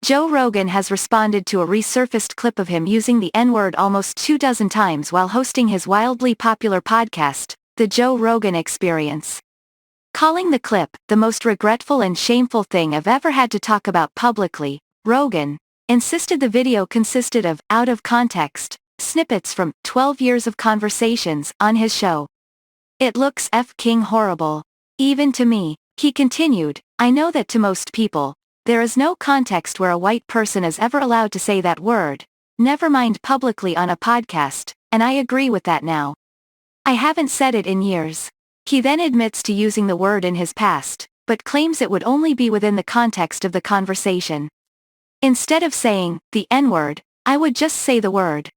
Joe Rogan has responded to a resurfaced clip of him using the N-word almost 24 times while hosting his wildly popular podcast, The Joe Rogan Experience. Calling the clip the most regretful and shameful thing I've ever had to talk about publicly, Rogan insisted the video consisted of out-of-context snippets from 12 years of conversations on his show. It looks f***ing horrible. Even to me, he continued, I know that to most people, there is no context where a white person is ever allowed to say that word, never mind publicly on a podcast, and I agree with that now. I haven't said it in years. He then admits to using the word in his past, but claims it would only be within the context of the conversation. Instead of saying the N-word, I would just say the word.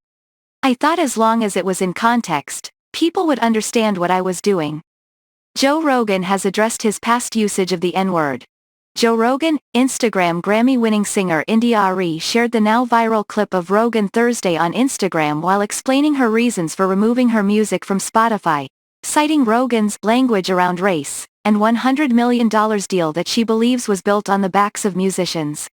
I thought as long as it was in context, people would understand what I was doing. Joe Rogan has addressed his past usage of the N-word. Joe Rogan, Instagram Grammy-winning singer India Arie shared the now viral clip of Rogan Thursday on Instagram while explaining her reasons for removing her music from Spotify, citing Rogan's language around race and $100 million deal that she believes was built on the backs of musicians.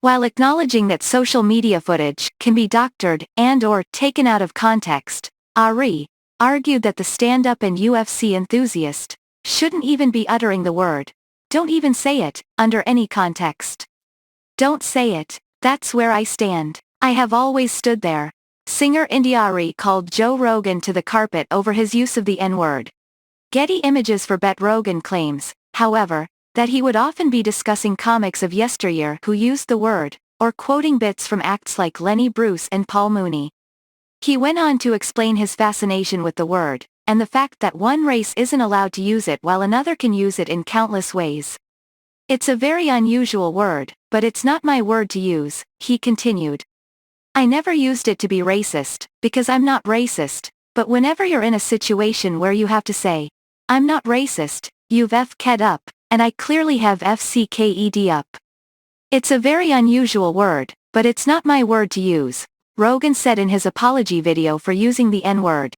While acknowledging that social media footage can be doctored and/or taken out of context, Arie argued that the stand-up and UFC enthusiast shouldn't even be uttering the word. Don't even say it, under any context. Don't say it, that's where I stand. I have always stood there. Singer India Arie called Joe Rogan to the carpet over his use of the N-word. Getty Images for Bet Rogan claims, however, that he would often be discussing comics of yesteryear who used the word, or quoting bits from acts like Lenny Bruce and Paul Mooney. He went on to explain his fascination with the word, and the fact that one race isn't allowed to use it while another can use it in countless ways. It's a very unusual word, but it's not my word to use, he continued. I never used it to be racist, because I'm not racist, but whenever you're in a situation where you have to say, I'm not racist, you've f***ed up, and I clearly have fcked up. It's a very unusual word, but it's not my word to use, Rogan said in his apology video for using the N-word.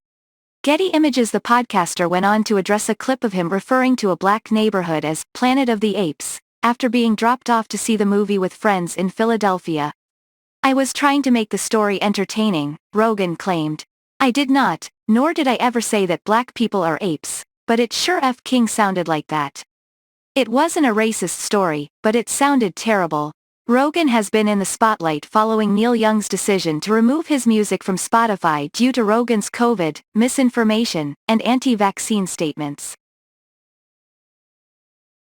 Getty Images. The podcaster went on to address a clip of him referring to a black neighborhood as Planet of the Apes, after being dropped off to see the movie with friends in Philadelphia. I was trying to make the story entertaining, Rogan claimed. I did not, nor did I ever say that black people are apes, but it sure f***ing sounded like that. It wasn't a racist story, but it sounded terrible. Rogan has been in the spotlight following Neil Young's decision to remove his music from Spotify due to Rogan's COVID, misinformation, and anti-vaccine statements.